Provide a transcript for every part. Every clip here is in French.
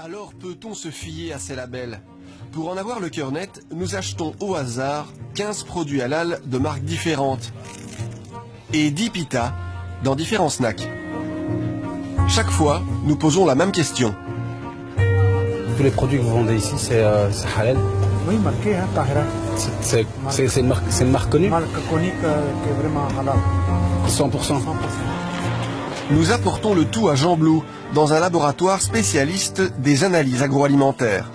Alors peut-on se fier à ces labels? Pour en avoir le cœur net, nous achetons au hasard 15 produits halal de marques différentes et 10 pitas dans différents snacks. Chaque fois, nous posons la même question. Tous les produits que vous vendez ici, c'est halal? Oui, marqué, hein, Tahira. C'est une marque connue? Marque connue qui est vraiment halal. 100%. Nous apportons le tout à Jean Blou, dans un laboratoire spécialiste des analyses agroalimentaires.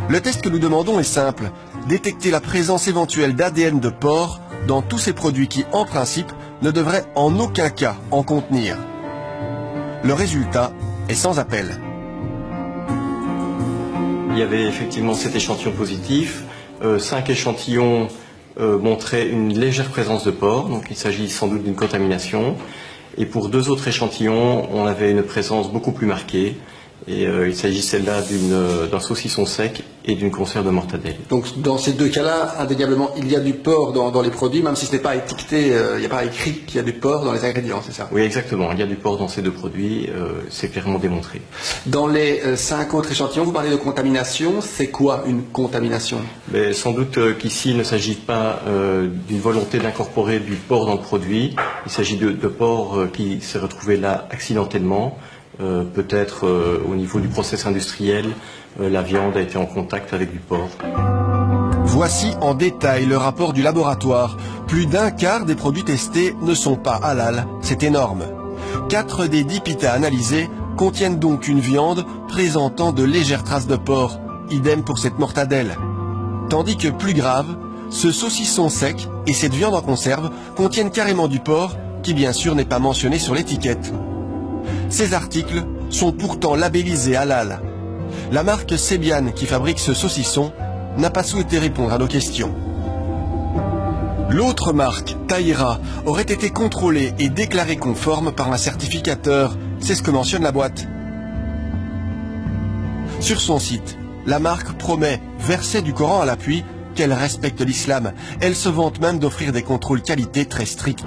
Le test que nous demandons est simple, détecter la présence éventuelle d'ADN de porc dans tous ces produits qui, en principe, ne devraient en aucun cas en contenir. Le résultat est sans appel. Il y avait effectivement 7 échantillons positifs, 5 échantillons montraient une légère présence de porc, donc il s'agit sans doute d'une contamination. Et pour 2 autres échantillons, on avait une présence beaucoup plus marquée. Et il s'agissait là d'un saucisson sec et d'une conserve de mortadelle. Donc dans ces deux cas-là, indéniablement, il y a du porc dans les produits, même si ce n'est pas étiqueté, il n'y a pas écrit qu'il y a du porc dans les ingrédients, c'est ça? Oui, exactement. Il y a du porc dans ces 2 produits, c'est clairement démontré. Dans les 5 autres échantillons, vous parlez de contamination. C'est quoi une contamination? Mais sans doute qu'ici, il ne s'agit pas d'une volonté d'incorporer du porc dans le produit. Il s'agit de porc qui s'est retrouvé là accidentellement. Peut-être au niveau du process industriel, la viande a été en contact avec du porc. Voici en détail le rapport du laboratoire. Plus d'un quart des produits testés ne sont pas halal, c'est énorme. 4 des 10 pitas analysés contiennent donc une viande présentant de légères traces de porc, idem pour cette mortadelle. Tandis que plus grave, ce saucisson sec et cette viande en conserve contiennent carrément du porc, qui bien sûr n'est pas mentionné sur l'étiquette. Ces articles sont pourtant labellisés halal. La marque Sebian qui fabrique ce saucisson n'a pas souhaité répondre à nos questions. L'autre marque, Tahira, aurait été contrôlée et déclarée conforme par un certificateur. C'est ce que mentionne la boîte. Sur son site, la marque promet, verset du Coran à l'appui, qu'elle respecte l'islam. Elle se vante même d'offrir des contrôles qualité très stricts.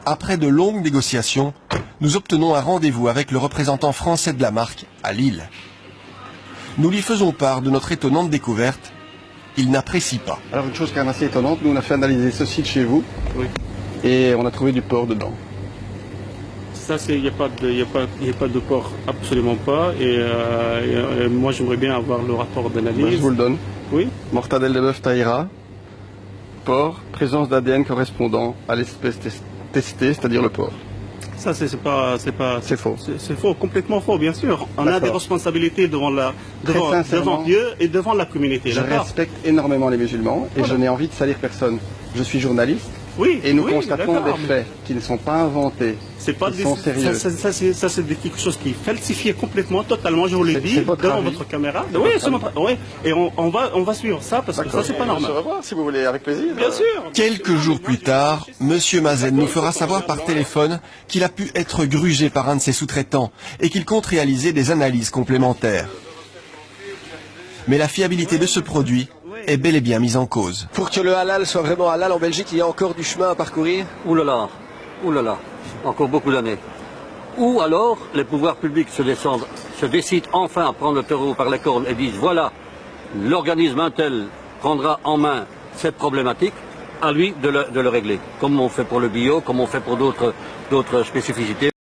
Après de longues négociations, nous obtenons un rendez-vous avec le représentant français de la marque à Lille. Nous lui faisons part de notre étonnante découverte. Il n'apprécie pas. Alors une chose quand même assez étonnante, nous on a fait analyser ceci de chez vous, oui, et on a trouvé du porc dedans. Ça, il n'y a pas de porc, absolument pas. Et moi j'aimerais bien avoir le rapport d'analyse. Je vous le donne. Oui. Mortadelle de bœuf Tahira, porc, présence d'ADN correspondant à l'espèce testée, c'est-à-dire le porc. Ça, c'est faux. C'est faux, complètement faux, bien sûr. On a des responsabilités devant Dieu et devant la communauté. Je respecte énormément les musulmans et je n'ai envie de salir personne. Je suis journaliste. Oui, et nous constatons des faits qui ne sont pas inventés, qui sont sérieux. Ça, c'est quelque chose qui est falsifié complètement, totalement, je vous l'ai dit, devant votre caméra. Oui, oui, et on va suivre ça, parce que ça, c'est pas normal. On se revoit, si vous voulez, avec plaisir. Bien sûr. Quelques jours plus tard, Monsieur Mazen nous fera savoir par téléphone qu'il a pu être grugé par un de ses sous-traitants et qu'il compte réaliser des analyses complémentaires. Mais la fiabilité de ce produit est bel et bien mise en cause. Pour que le halal soit vraiment halal en Belgique, il y a encore du chemin à parcourir? Ouh là là, encore beaucoup d'années. Ou alors, les pouvoirs publics se décident enfin à prendre le taureau par les cornes et disent voilà, l'organisme Intel prendra en main cette problématique, à lui de le régler. Comme on fait pour le bio, comme on fait pour d'autres spécificités.